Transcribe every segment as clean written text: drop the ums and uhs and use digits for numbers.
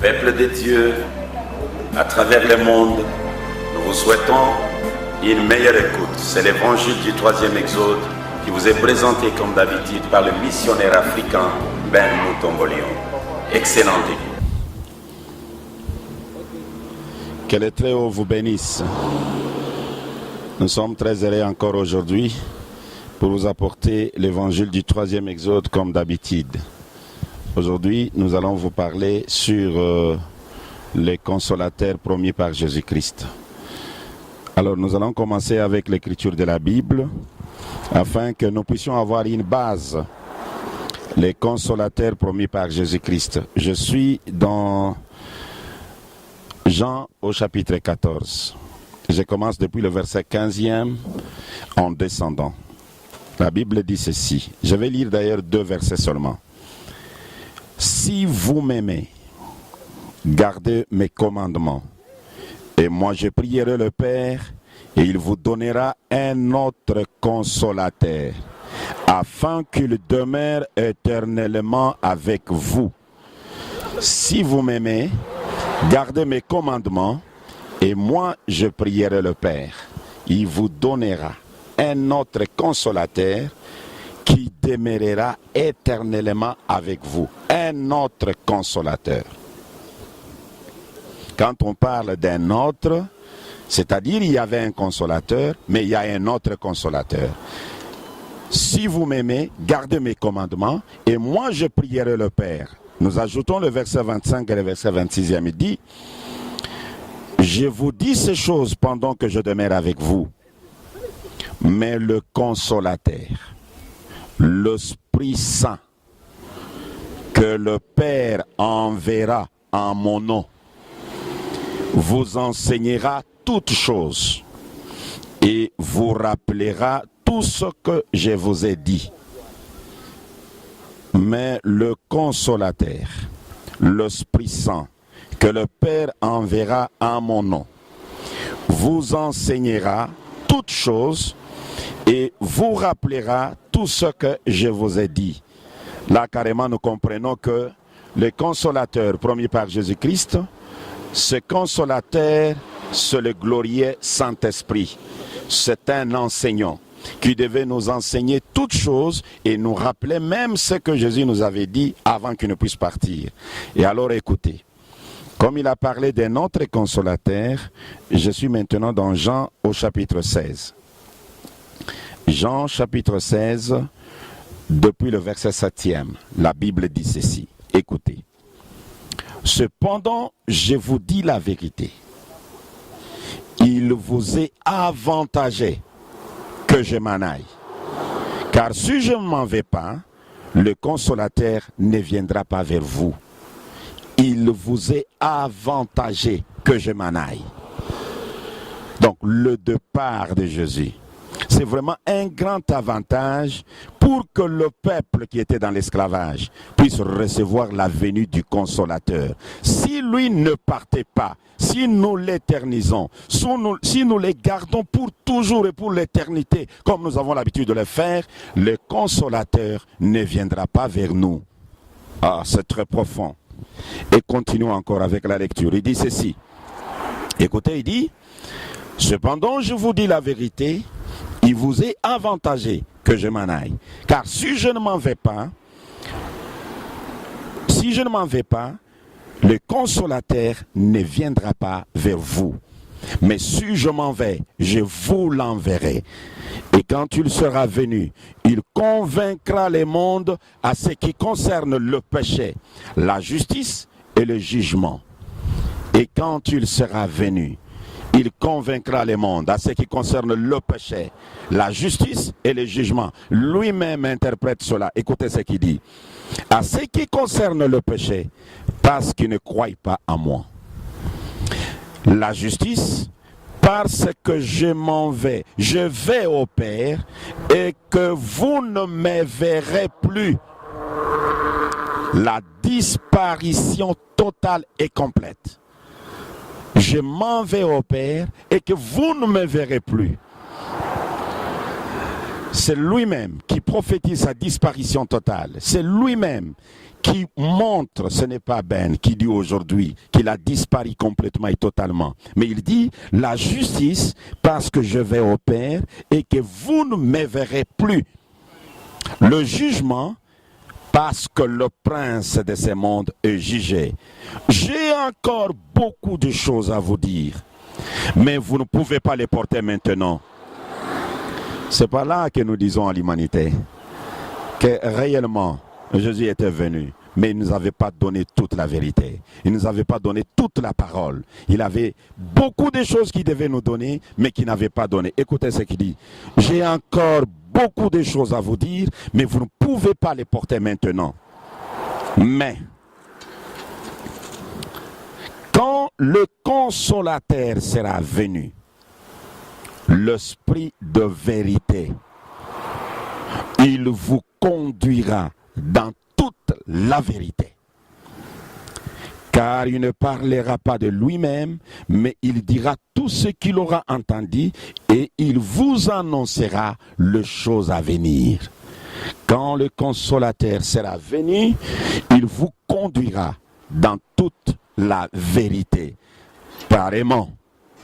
Peuple de Dieu, à travers le monde, nous vous souhaitons une meilleure écoute. C'est l'évangile du 3e Exode qui vous est présenté comme d'habitude par le missionnaire africain Ben Mutombolion. Excellent écoute. Que le Très-Haut vous bénisse. Nous sommes très heureux encore aujourd'hui pour vous apporter l'évangile du 3e Exode comme d'habitude. Aujourd'hui, nous allons vous parler sur les consolateurs promis par Jésus-Christ. Alors, nous allons commencer avec l'écriture de la Bible afin que nous puissions avoir une base. Les consolateurs promis par Jésus-Christ. Je suis dans Jean au chapitre 14. Je commence depuis le verset 15e en descendant. La Bible dit ceci. Je vais lire d'ailleurs 2 versets seulement. Si vous m'aimez, gardez mes commandements. Et moi je prierai le Père, et il vous donnera un autre consolateur, afin qu'il demeure éternellement avec vous. Si vous m'aimez, gardez mes commandements, et moi je prierai le Père. Il vous donnera un autre consolateur qui demeurera éternellement avec vous. Un autre consolateur. Quand on parle d'un autre, c'est-à-dire il y avait un consolateur, mais il y a un autre consolateur. Si vous m'aimez, gardez mes commandements, et moi je prierai le Père. Nous ajoutons le verset 25 et le verset 26e. Il dit, je vous dis ces choses pendant que je demeure avec vous, mais le consolateur, l'Esprit Saint, que le Père enverra en mon nom, vous enseignera toutes choses et vous rappellera tout ce que je vous ai dit. Mais le consolateur, l'Esprit Saint, que le Père enverra en mon nom, vous enseignera toutes choses et vous rappellera tout ce que je vous ai dit. Là, carrément, nous comprenons que le consolateur promis par Jésus-Christ, ce consolateur, c'est le glorieux Saint-Esprit. C'est un enseignant qui devait nous enseigner toutes choses et nous rappeler même ce que Jésus nous avait dit avant qu'il ne puisse partir. Et alors, écoutez, comme il a parlé d'un autre consolateur, je suis maintenant dans Jean au chapitre 16. Jean chapitre 16, depuis le verset 7e, la Bible dit ceci. Écoutez. Cependant, je vous dis la vérité. Il vous est avantagé que je m'en aille. Car si je ne m'en vais pas, le consolateur ne viendra pas vers vous. Il vous est avantagé que je m'en aille. Donc, le départ de Jésus, c'est vraiment un grand avantage pour que le peuple qui était dans l'esclavage puisse recevoir la venue du consolateur. Si lui ne partait pas, si nous l'éternisons, si nous les gardons pour toujours et pour l'éternité, comme nous avons l'habitude de le faire, le consolateur ne viendra pas vers nous. Ah, c'est très profond. Et continuons encore avec la lecture. Il dit ceci. Écoutez, il dit, cependant je vous dis la vérité, il vous est avantagé que je m'en aille. Car si je ne m'en vais pas, le consolateur ne viendra pas vers vous. Mais si je m'en vais, je vous l'enverrai. Et quand il sera venu, il convaincra les mondes à ce qui concerne le péché, la justice et le jugement. Et quand il sera venu, il convaincra les mondes à ce qui concerne le péché, la justice et le jugement. Lui-même interprète cela. Écoutez ce qu'il dit. À ce qui concerne le péché, parce qu'ils ne croient pas en moi. La justice, parce que je m'en vais. Je vais au Père et que vous ne me verrez plus. La disparition totale et complète. Je m'en vais au Père et que vous ne me verrez plus. C'est lui-même qui prophétise sa disparition totale. C'est lui-même qui montre, ce n'est pas Ben qui dit aujourd'hui qu'il a disparu complètement et totalement. Mais il dit la justice parce que je vais au Père et que vous ne me verrez plus. Le jugement parce que le prince de ce monde est jugé. J'ai encore beaucoup de choses à vous dire, mais vous ne pouvez pas les porter maintenant. C'est pas là que nous disons à l'humanité que réellement Jésus était venu, mais il ne nous avait pas donné toute la vérité. Il ne nous avait pas donné toute la parole. Il avait beaucoup de choses qu'il devait nous donner, mais qu'il n'avait pas donné. Écoutez ce qu'il dit. J'ai encore beaucoup de choses à vous dire, mais vous ne pouvez pas les porter maintenant. Mais, quand le consolateur sera venu, l'esprit de vérité, il vous conduira dans toute la vérité. Car il ne parlera pas de lui-même, mais il dira tout ce qu'il aura entendu et il vous annoncera les choses à venir. Quand le consolateur sera venu, il vous conduira dans toute la vérité. Pareillement,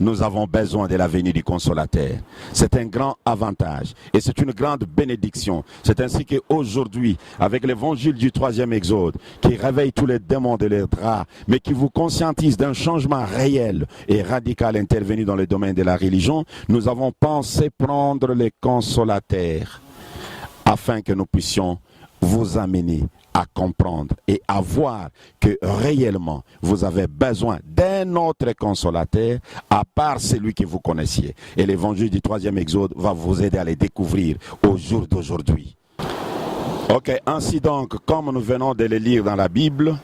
nous avons besoin de la venue du consolateur. C'est un grand avantage et c'est une grande bénédiction. C'est ainsi qu'aujourd'hui, avec l'évangile du 3e exode, qui réveille tous les démons de leurs draps, mais qui vous conscientise d'un changement réel et radical intervenu dans le domaine de la religion, nous avons pensé prendre les consolateurs afin que nous puissions vous amener à comprendre et à voir que réellement vous avez besoin d'un autre consolateur à part celui que vous connaissiez. Et l'évangile du 3e exode va vous aider à les découvrir au jour d'aujourd'hui. Ok, ainsi donc, comme nous venons de le lire dans la Bible,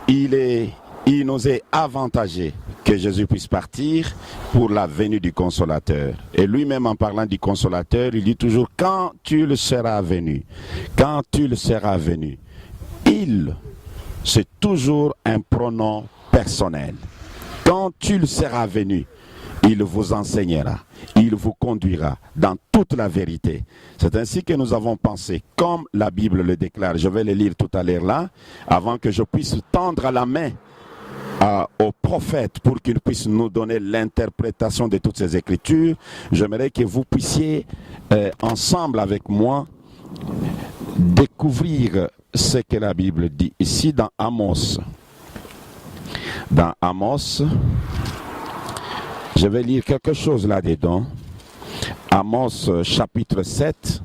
il nous est avantagé que Jésus puisse partir pour la venue du consolateur. Et lui-même, en parlant du consolateur, il dit toujours quand tu le seras venu. Quand tu le seras venu. Il, c'est toujours un pronom personnel. Quand tu le seras venu, il vous enseignera, il vous conduira dans toute la vérité. C'est ainsi que nous avons pensé, comme la Bible le déclare. Je vais le lire tout à l'heure là, avant que je puisse tendre la main au prophète pour qu'il puisse nous donner l'interprétation de toutes ces écritures. J'aimerais que vous puissiez ensemble avec moi découvrir ce que la Bible dit ici dans Amos. Dans Amos, je vais lire quelque chose là-dedans. Amos chapitre 7.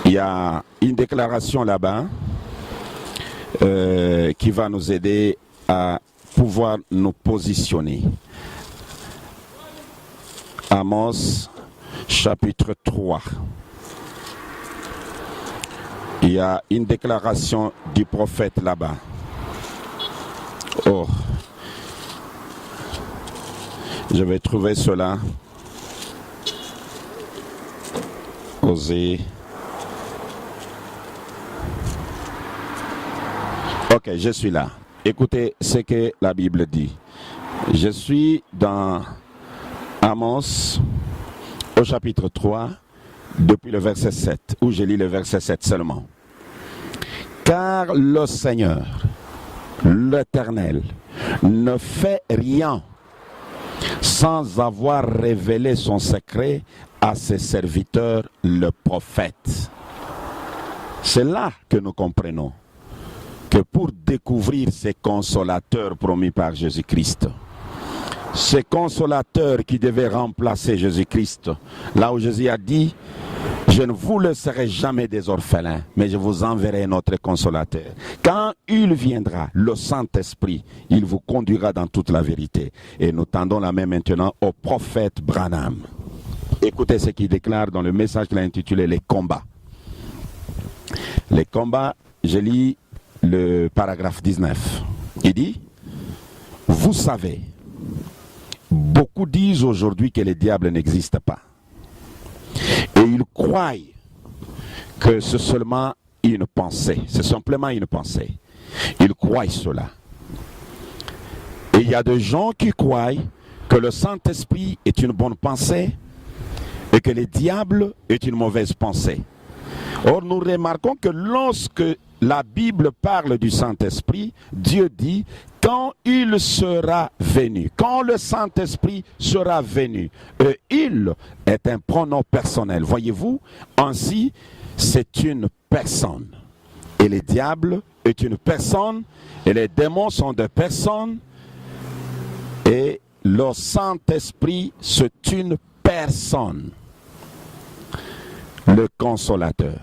Il y a une déclaration là-bas qui va nous aider à pouvoir nous positionner. Amos chapitre 3. Il y a une déclaration du prophète là-bas. Oh, je vais trouver cela. Osée. Ok, je suis là. Écoutez ce que la Bible dit. Je suis dans Amos au chapitre 3, depuis le verset 7, où je lis le verset 7 seulement. Car le Seigneur, l'Éternel, ne fait rien sans avoir révélé son secret à ses serviteurs, le prophète. C'est là que nous comprenons que pour découvrir ces consolateurs promis par Jésus-Christ, ces consolateurs qui devaient remplacer Jésus-Christ, là où Jésus a dit « Je ne vous laisserai jamais des orphelins, mais je vous enverrai notre consolateur. Quand il viendra, le Saint-Esprit, il vous conduira dans toute la vérité. » Et nous tendons la main maintenant au prophète Branham. Écoutez ce qu'il déclare dans le message qu'il a intitulé « Les combats ». Les combats, je lis le paragraphe 19. Il dit « Vous savez, beaucoup disent aujourd'hui que le diable n'existe pas. Et ils croient que c'est seulement une pensée. C'est simplement une pensée. Ils croient cela. Et il y a des gens qui croient que le Saint-Esprit est une bonne pensée et que le diable est une mauvaise pensée. Or, nous remarquons que lorsque la Bible parle du Saint-Esprit, Dieu dit quand il sera venu, quand le Saint-Esprit sera venu. Il est un pronom personnel. Voyez-vous, ainsi, c'est une personne. Et le diable est une personne, et les démons sont des personnes, et le Saint-Esprit, c'est une personne. Le consolateur.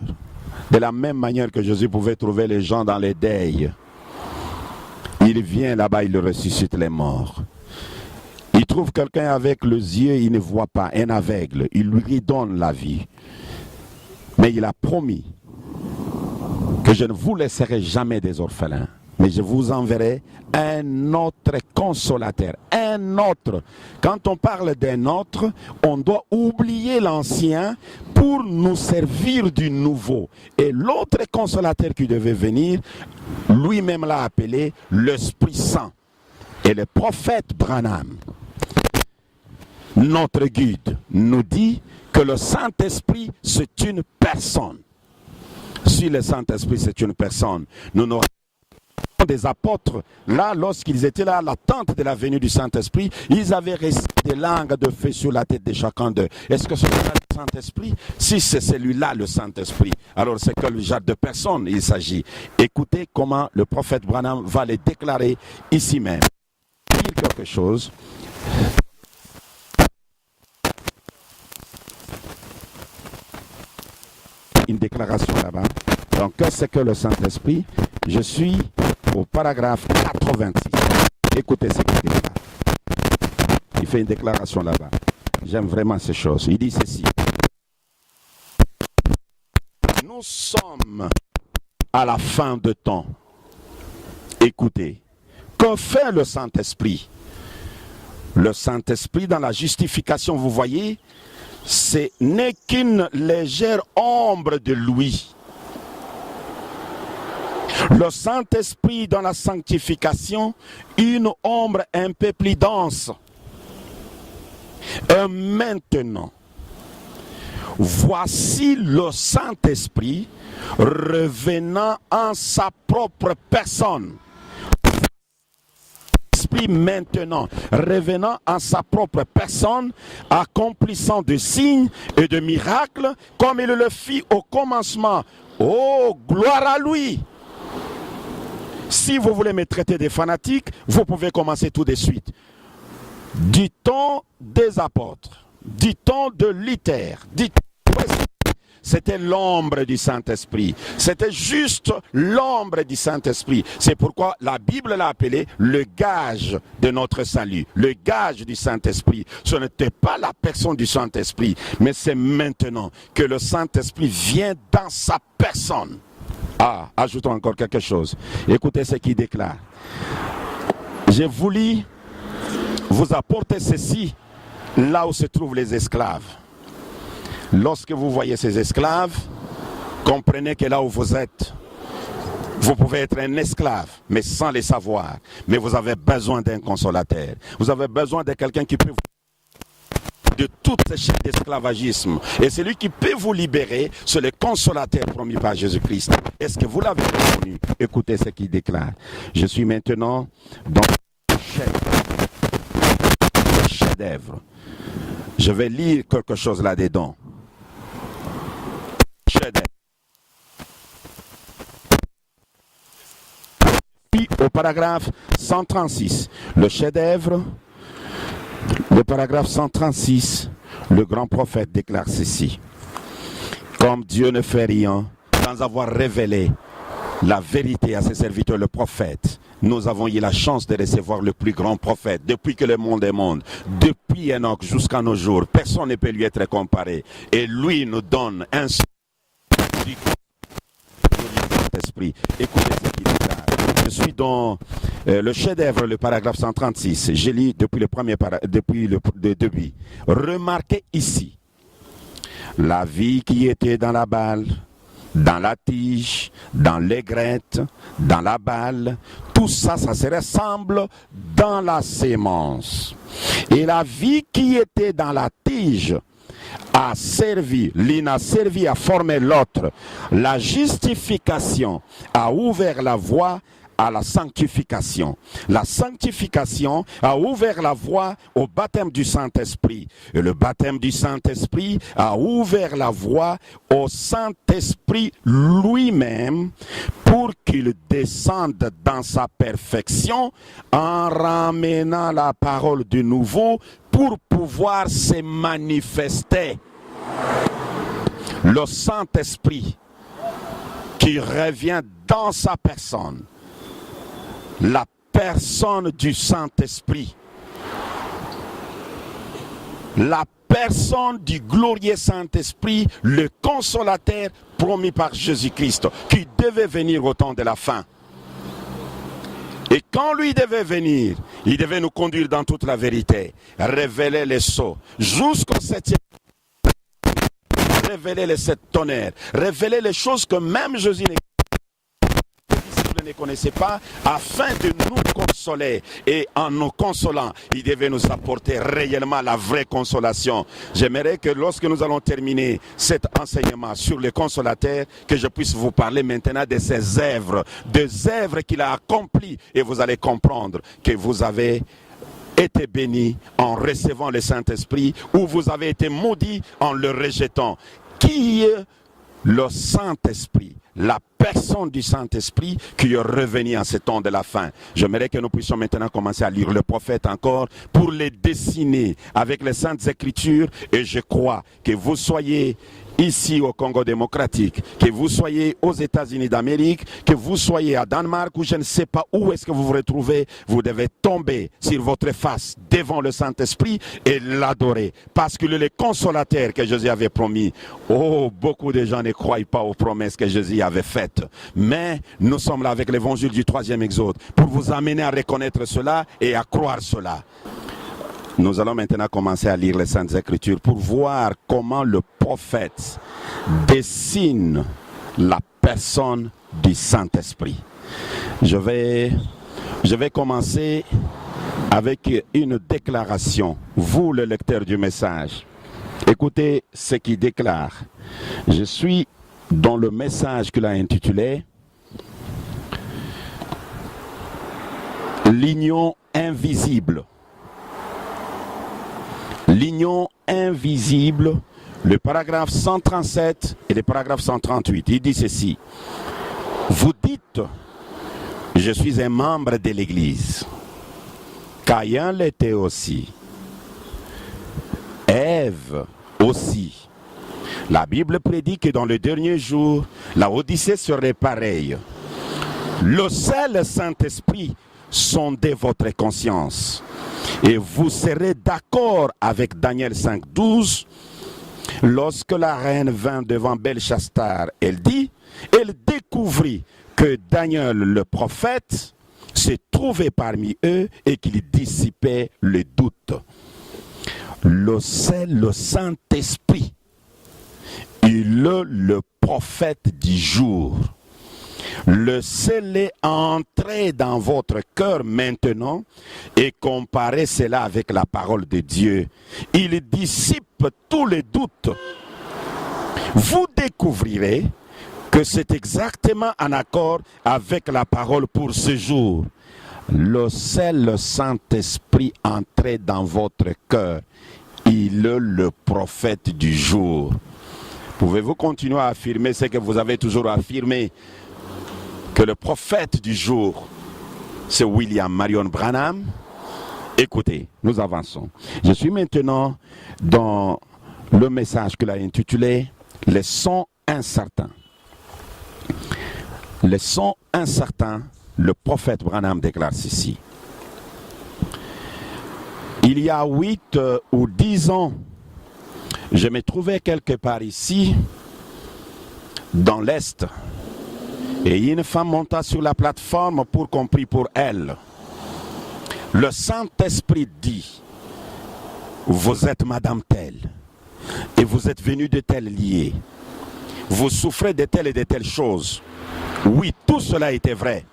De la même manière que Jésus pouvait trouver les gens dans les deuils, il vient là-bas, il ressuscite les morts. Il trouve quelqu'un avec les yeux, il ne voit pas, un aveugle, il lui donne la vie. Mais il a promis que je ne vous laisserai jamais des orphelins, mais je vous enverrai un autre consolateur, un autre. Quand on parle d'un autre, on doit oublier l'ancien pour nous servir du nouveau. Et l'autre consolateur qui devait venir, lui-même l'a appelé l'Esprit Saint. Et le prophète Branham, notre guide, nous dit que le Saint-Esprit, c'est une personne. Si le Saint-Esprit, c'est une personne, nous n'aurons des apôtres, là, lorsqu'ils étaient là à l'attente de la venue du Saint-Esprit, ils avaient resté des langues de feu sur la tête de chacun d'eux. Est-ce que c'est le Saint-Esprit? Si c'est celui-là, le Saint-Esprit, alors c'est quel genre de personne il s'agit? Écoutez comment le prophète Branham va les déclarer ici même. Dire quelque chose. Une déclaration là-bas. Donc, qu'est-ce que le Saint-Esprit? Je suis au paragraphe 86. Écoutez ce qu'il déclare. Il fait une déclaration là-bas. J'aime vraiment ces choses. Il dit ceci. Nous sommes à la fin de temps. Écoutez. Que fait le Saint-Esprit? Le Saint-Esprit dans la justification, vous voyez, ce n'est qu'une légère ombre de lui. Le Saint-Esprit dans la sanctification, une ombre un peu plus dense. Et maintenant, voici le Saint-Esprit revenant en sa propre personne. L'Esprit maintenant revenant en sa propre personne, accomplissant de signes et de miracles, comme il le fit au commencement. Oh, gloire à lui! Si vous voulez me traiter des fanatiques, vous pouvez commencer tout de suite. Du temps des apôtres, du temps de Luther, c'était l'ombre du Saint-Esprit. C'était juste l'ombre du Saint-Esprit. C'est pourquoi la Bible l'a appelé le gage de notre salut. Le gage du Saint-Esprit. Ce n'était pas la personne du Saint-Esprit, mais c'est maintenant que le Saint-Esprit vient dans sa personne. Ah, ajoutons encore quelque chose. Écoutez ce qu'il déclare. J'ai voulu vous apporter ceci là où se trouvent les esclaves. Lorsque vous voyez ces esclaves, comprenez que là où vous êtes, vous pouvez être un esclave, mais sans le savoir. Mais vous avez besoin d'un consolateur. Vous avez besoin de quelqu'un qui peut vous de toutes ces chaînes d'esclavagisme. Et celui qui peut vous libérer, c'est le consolateur promis par Jésus-Christ. Est-ce que vous l'avez reconnu? Écoutez ce qu'il déclare. Je suis maintenant dans le chef-d'œuvre. Je vais lire quelque chose là-dedans. Chef-d'œuvre. Puis au paragraphe 136, le chef-d'œuvre. Le paragraphe 136, le grand prophète déclare ceci. Comme Dieu ne fait rien sans avoir révélé la vérité à ses serviteurs, le prophète, nous avons eu la chance de recevoir le plus grand prophète depuis que le monde est monde. Depuis Enoch jusqu'à nos jours, personne ne peut lui être comparé. Et lui nous donne un esprit. Écoutez ce qu'il déclare. Je suis dans le chef-d'œuvre, le paragraphe 136. Je lis depuis le premier depuis le début. Remarquez ici la vie qui était dans la balle dans la tige, dans l'aigrette, dans la balle. Tout ça, ça se ressemble dans la sémence. Et la vie qui était dans la tige a servi, l'une a servi à former l'autre. La justification a ouvert la voie à la sanctification. La sanctification a ouvert la voie au baptême du Saint-Esprit. Et le baptême du Saint-Esprit a ouvert la voie au Saint-Esprit lui-même pour qu'il descende dans sa perfection en ramenant la parole du nouveau pour pouvoir se manifester. Le Saint-Esprit qui revient dans sa personne. La personne du Saint-Esprit, la personne du glorieux Saint-Esprit, le consolateur promis par Jésus-Christ, qui devait venir au temps de la fin. Et quand lui devait venir, il devait nous conduire dans toute la vérité, révéler les sceaux, jusqu'au 7e, révéler les 7 tonnerres, révéler les choses que même Jésus ne connaissait pas, afin de nous consoler. Et en nous consolant, il devait nous apporter réellement la vraie consolation. J'aimerais que lorsque nous allons terminer cet enseignement sur le consolateur, que je puisse vous parler maintenant de ses œuvres, des œuvres qu'il a accomplies, et vous allez comprendre que vous avez été béni en recevant le Saint-Esprit, ou vous avez été maudit en le rejetant. Qui est le Saint-Esprit? La personne du Saint-Esprit qui est revenue en ce temps de la fin. J'aimerais que nous puissions maintenant commencer à lire le prophète encore pour les dessiner avec les Saintes Écritures, et je crois que vous soyez ici au Congo démocratique, que vous soyez aux États-Unis d'Amérique, que vous soyez à Danemark ou je ne sais pas où est-ce que vous vous retrouvez, vous devez tomber sur votre face devant le Saint-Esprit et l'adorer, parce qu'il est le consolateur que Jésus avait promis. Oh, beaucoup de gens ne croient pas aux promesses que Jésus avait faites, mais nous sommes là avec l'évangile du 3e exode pour vous amener à reconnaître cela et à croire cela. Nous allons maintenant commencer à lire les Saintes Écritures pour voir comment le prophète dessine la personne du Saint-Esprit. Je vais commencer avec une déclaration. Vous, le lecteur du message, écoutez ce qu'il déclare. Je suis dans le message qu'il a intitulé « L'union invisible ». L'union invisible, le paragraphe 137 et le paragraphe 138. Il dit ceci. Vous dites, je suis un membre de l'Église. Caïn l'était aussi. Ève aussi. La Bible prédit que dans le dernier jour, la Odyssée serait pareille. Le seul Saint-Esprit sondait votre conscience. Et vous serez d'accord avec Daniel 5,12. Lorsque la reine vint devant Belchassar, elle découvrit que Daniel le prophète se trouvait parmi eux et qu'il dissipait le doute. Le Saint-Esprit, il est le prophète du jour. Le seul est entré dans votre cœur maintenant et comparez cela avec la parole de Dieu. Il dissipe tous les doutes. Vous découvrirez que c'est exactement en accord avec la parole pour ce jour. Le seul Saint-Esprit entré dans votre cœur, il est le prophète du jour. Pouvez-vous continuer à affirmer ce que vous avez toujours affirmé? Que le prophète du jour, c'est William Marion Branham. Écoutez, nous avançons. Je suis maintenant dans le message qu'il a intitulé « Les sons incertains ». Les sons incertains, le prophète Branham déclare ceci. Il y a 8 ou 10 ans, je me trouvais quelque part ici, dans l'Est, et une femme monta sur la plateforme pour qu'on prie pour elle. Le Saint-Esprit dit, vous êtes Madame telle, et vous êtes venue de tel lieu. vous souffrez de telles et de telles choses. Oui, tout cela était vrai.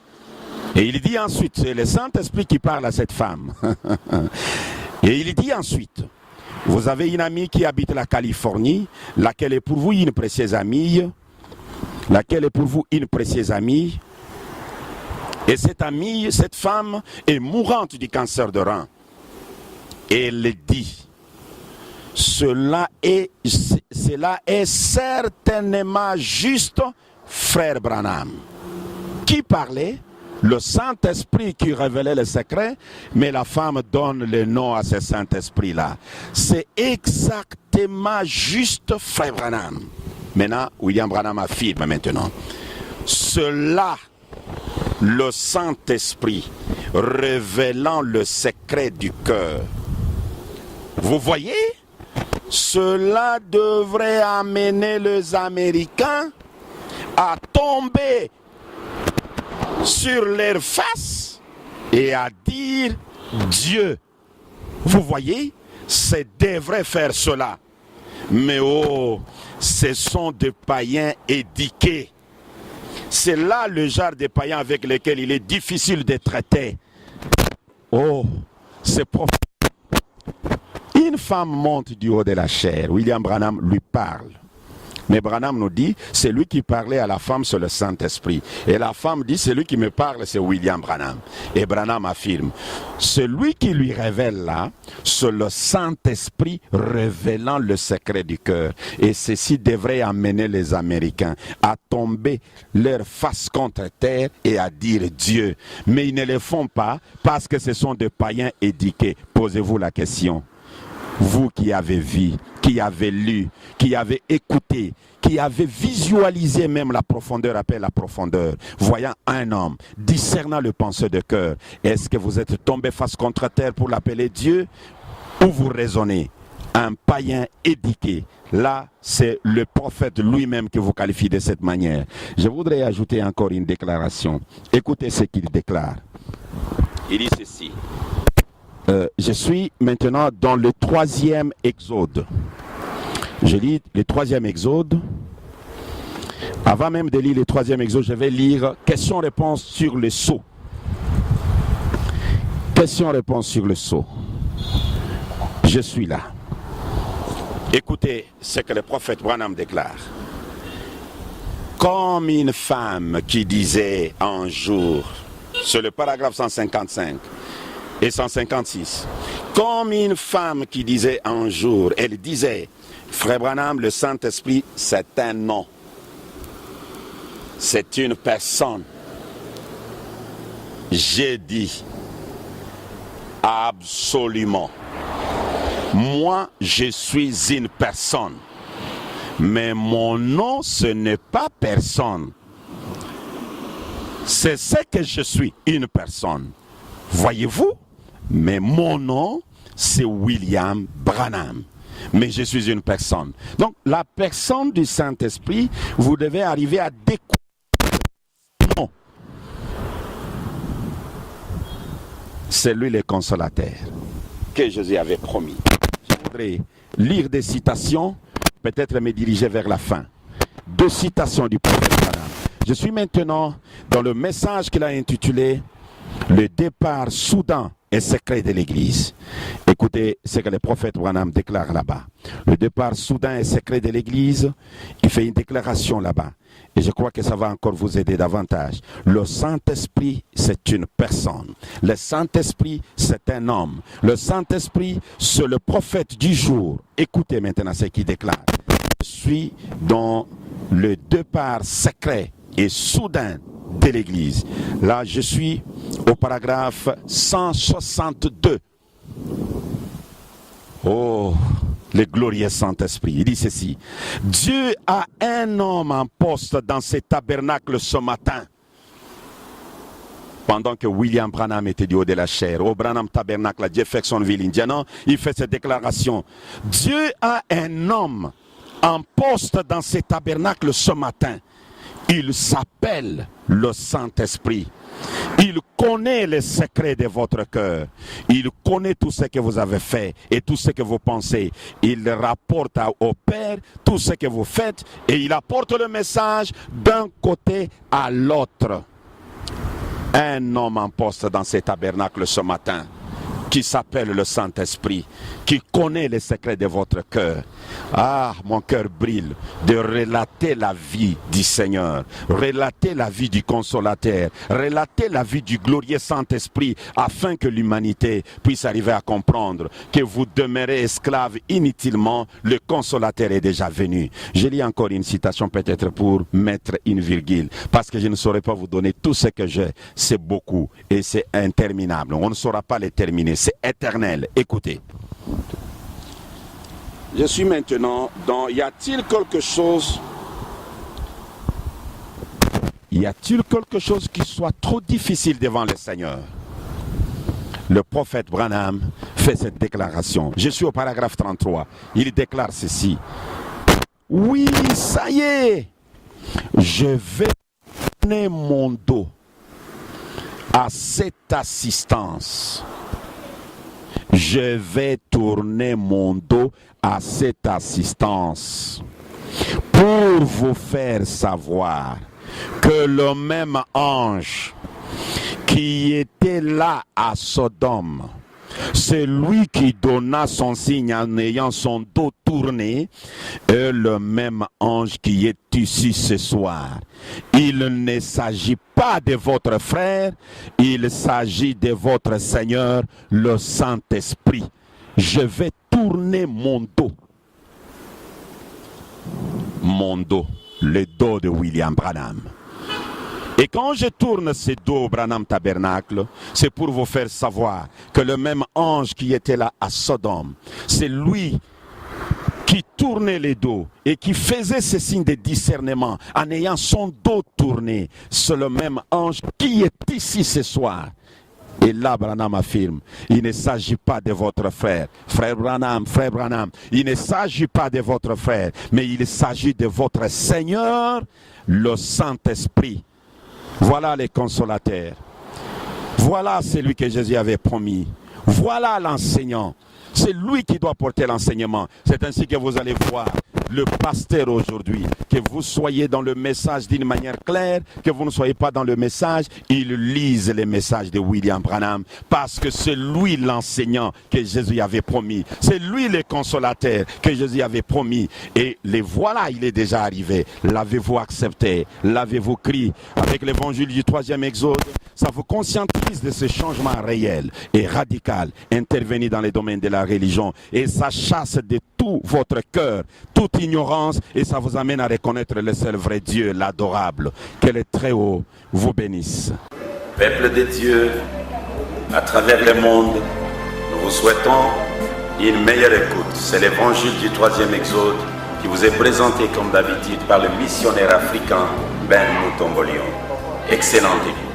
Et il dit ensuite, c'est le Saint-Esprit qui parle à cette femme. Et il dit ensuite, vous avez une amie qui habite la Californie, laquelle est pour vous une précieuse amie, et cette amie, cette femme est mourante du cancer de rein. Et elle dit, cela est certainement juste, frère Branham. Qui parlait? Le Saint-Esprit qui révélait le secret, mais la femme donne le nom à ce Saint-Esprit-là. C'est exactement juste, frère Branham. Maintenant, William Branham affirme maintenant. Cela, le Saint-Esprit, révélant le secret du cœur. Vous voyez? Cela devrait amener les Américains à tomber sur leur face et à dire Dieu. Vous voyez, c'est devrait faire cela. Mais oh, ce sont des païens éduqués. C'est là le genre de païens avec lesquels il est difficile de traiter. Oh, c'est profond. Une femme monte du haut de la chair. William Branham lui parle. Mais Branham nous dit, c'est lui qui parlait à la femme, c'est le Saint-Esprit. Et la femme dit, c'est lui qui me parle, c'est William Branham. Et Branham affirme, celui qui lui révèle là, c'est le Saint-Esprit révélant le secret du cœur. Et ceci devrait amener les Américains à tomber leur face contre terre et à dire Dieu. Mais ils ne le font pas parce que ce sont des païens éduqués. Posez-vous la question. Vous qui avez vu, qui avez lu, qui avez écouté, qui avez visualisé même la profondeur après la profondeur, voyant un homme, discernant le penseur de cœur, est-ce que vous êtes tombé face contre terre pour l'appeler Dieu ou vous raisonnez? Un païen éduqué, là c'est le prophète lui-même que vous qualifiez de cette manière. Je voudrais ajouter encore une déclaration. Écoutez ce qu'il déclare. Il dit ceci. Je suis maintenant dans le 3e exode. Je lis le 3e exode. Avant même de lire le 3e exode, je vais lire question-réponse sur le sceau. Question-réponse sur le sceau. Je suis là. Écoutez ce que le prophète Branham déclare. Comme une femme qui disait un jour, sur le paragraphe 155, et 156. Comme une femme qui disait un jour, elle disait, frère Branham, le Saint-Esprit, c'est un nom. C'est une personne. J'ai dit, absolument. Moi, je suis une personne. Mais mon nom, ce n'est pas personne. C'est ce que je suis, une personne. Voyez-vous? Mais mon nom, c'est William Branham. Mais je suis une personne. Donc, la personne du Saint-Esprit, vous devez arriver à découvrir son nom. C'est lui le consolateur que Jésus avait promis. Je voudrais lire des citations, peut-être me diriger vers la fin. 2 citations du prophète Branham. Je suis maintenant dans le message qu'il a intitulé « Le départ soudain et secret de l'Église ». Écoutez ce que le prophète Branham déclare là-bas. Le départ soudain et secret de l'Église, il fait une déclaration là-bas. Et je crois que ça va encore vous aider davantage. Le Saint-Esprit, c'est une personne. Le Saint-Esprit, c'est un homme. Le Saint-Esprit, c'est le prophète du jour. Écoutez maintenant ce qu'il déclare. Je suis dans le départ secret et soudain de l'Église. Là, je suis au paragraphe 162. Oh, le glorieux Saint-Esprit. Il dit ceci. Dieu a un homme en poste dans ce tabernacle ce matin. Pendant que William Branham était du haut de la chair, au Branham Tabernacle à Jeffersonville, Indiana, il fait cette déclaration. Dieu a un homme en poste dans ce tabernacle ce matin. Il s'appelle le Saint-Esprit. Il connaît les secrets de votre cœur. Il connaît tout ce que vous avez fait et tout ce que vous pensez. Il rapporte au Père tout ce que vous faites et il apporte le message d'un côté à l'autre. Un homme en poste dans ce tabernacle ce matin, qui s'appelle le Saint-Esprit, qui connaît les secrets de votre cœur. Ah, mon cœur brille de relater la vie du Seigneur, relater la vie du Consolateur, relater la vie du glorieux Saint-Esprit, afin que l'humanité puisse arriver à comprendre que vous demeurez esclaves inutilement, le Consolateur est déjà venu. Je lis encore une citation peut-être pour mettre une virgule, parce que je ne saurais pas vous donner tout ce que j'ai, c'est beaucoup et c'est interminable, on ne saura pas les terminer. C'est éternel. Écoutez. Je suis maintenant dans... Y a-t-il quelque chose qui soit trop difficile devant le Seigneur? Le prophète Branham fait cette déclaration. Je suis au paragraphe 33. Il déclare ceci. Oui, ça y est. Je vais donner mon dos à cette assistance. Je vais tourner mon dos à cette assistance pour vous faire savoir que le même ange qui était là à Sodome, c'est lui qui donna son signe en ayant son dos tourné, est le même ange qui est ici ce soir. Il ne s'agit pas de votre frère, il s'agit de votre Seigneur, le Saint-Esprit. Je vais tourner mon dos, le dos de William Branham. Et quand je tourne ce dos au Branham Tabernacle, c'est pour vous faire savoir que le même ange qui était là à Sodome, c'est lui qui tournait les dos et qui faisait ce signe de discernement en ayant son dos tourné. C'est le même ange qui est ici ce soir. Et là, Branham affirme, il ne s'agit pas de votre frère. Frère Branham, il ne s'agit pas de votre frère, mais il s'agit de votre Seigneur, le Saint-Esprit. Voilà les consolateurs. Voilà celui que Jésus avait promis. Voilà l'enseignant. C'est lui qui doit porter l'enseignement. C'est ainsi que vous allez voir le pasteur aujourd'hui. Que vous soyez dans le message d'une manière claire, que vous ne soyez pas dans le message, il lise les messages de William Branham. Parce que c'est lui l'enseignant que Jésus avait promis. C'est lui le consolateur que Jésus avait promis. Et les voilà, il est déjà arrivé. L'avez-vous accepté? L'avez-vous crié? Avec l'évangile du 3e exode, ça vous conscientise de ce changement réel et radical intervenu dans les domaines de la religion. Et ça chasse de tout votre cœur, toute ignorance, et ça vous amène à reconnaître le seul vrai Dieu, l'adorable. Que le Très-Haut vous bénisse. Peuple de Dieu, à travers le monde, nous vous souhaitons une meilleure écoute. C'est l'évangile du 3e exode qui vous est présenté comme d'habitude par le missionnaire africain Ben Mutombolion. Excellente écoute.